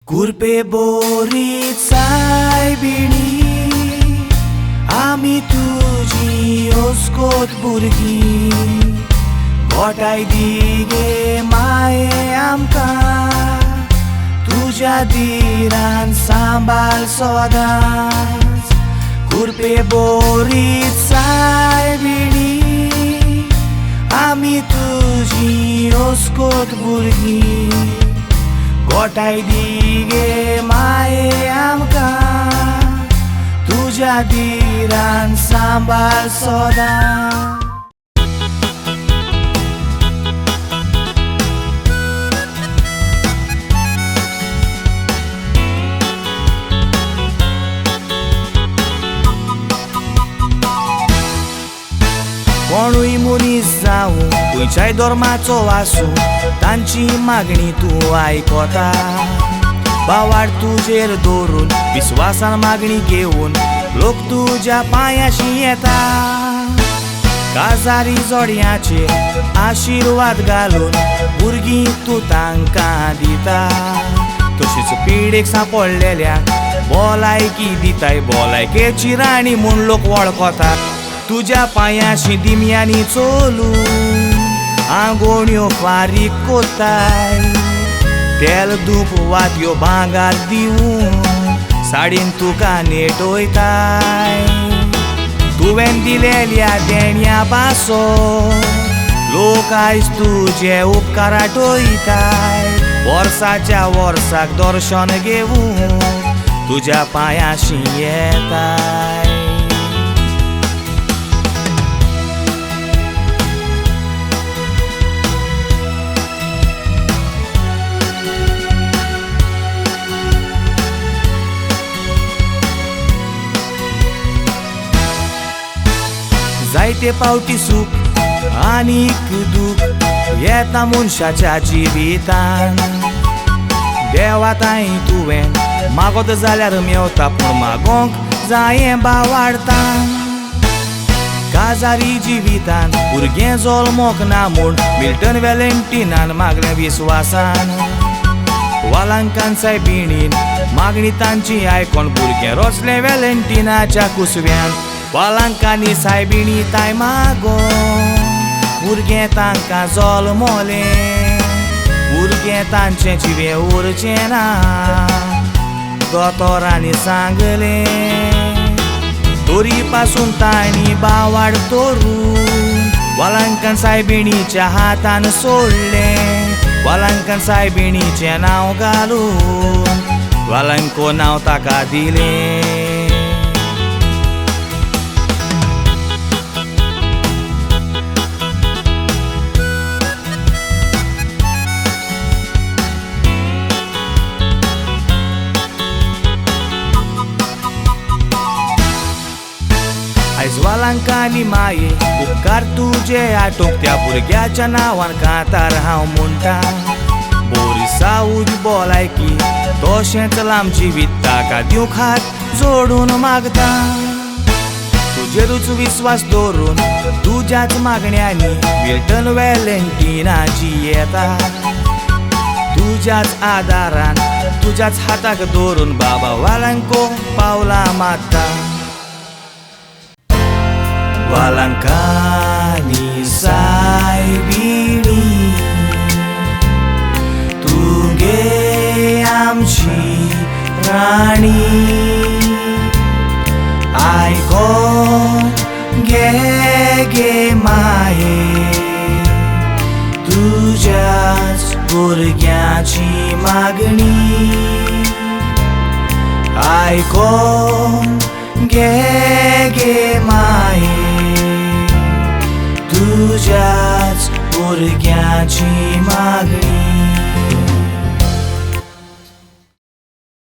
कुरपे बोरीत सायबिणी आमी तुजी ओस्कोत भुरगीं गोठाय दी गे माये आमकां तुज्या दिरान सांबाळ सदांच। कुरपे बोरीत सायबिणी आमी तुजी ओस्कोत भुरगीं गोठाय दी गे माये आमकां तुज्या दिरान सांबाळ सदांच। कोणूय मनीस जावं खंयच्याय धर्माचो आसूं तांची मागणी तूं आयकोता। बावाड तुजेर दवरून विस्वासान मागणी घेवन लोक तुज्या पांयाशी येता। काजारी जोडयांचेर आशिर्वाद घालून भुरगीं तूं तांकां दिता। तशीच पिडेक सांपडलेल्यांक भलायकी दिताय, भलायकेची राणी म्हूण लोक वळखता। तुज्या पांयाशी दिम्यांनी चोलून आंगोण्यो फारीक कोत्ताय, तेल धूप वातयो भांगार दिवून साडीन तुका नेटोयताय। तुवें दिलेल्या देण्या पासो लोक आयज तुजे उपकार आठयताय। वर्साच्या वर्साक दर्शन घेवून तुज्या पांयाशी येताय। जायते पावटी सुख आनीक दूख येता मनशाच्या जिवितान। देवा ताई तुवें मागोत जाल्यार मेवता, पूण मागोंक जायें बावाडतां। काजारी जिवितान भुरगें जल्मोक ना म्हूण मिल्टन व्हॅलेंटिनान मागलें विस्वासान। वालांकान सायबिणीन मागणी तांची आयकोन भुरगें रचलें व्हॅलेंटिनाच्या कुसव्यान। वालांकांनी सायबिणी ताय मागोन भुरगें तांकां जल्मोलें। भुरगें तांचें जिवें उरचें ना दोतोरांनी सांगलें। तोरी पासून तांणी बावाड तोरून वालांकान सायबिणीच्या हातान सोडलें। वालांकान सायबिणीचें नांव घालून वालांको नांव ताका दिलें। आयज वालांकांनी माये उपकार तुजे आटोक त्या भुरग्याच्या नांवान कांतार हांव म्हणटा। बोरी सावूज भलायकी तशेंच लांब जिवीत ताका दिवंक हात जोडून मागता। तुजेरूच विस्वास दवरून तुज्याच मागण्यांनी मिल्टन व्हॅलेंटिनाची येता। तुज्याच आदारान तुज्याच हाताक दवरून बाबा वालांको पावलां मारता। वालांकांनी सायबिणी तुगे आमची राणी। आयकोन घे गे माये तुज्याच भुरग्याची मागणी। आयकोन घे गे माये तुज्याच भुरग्याची मागणी।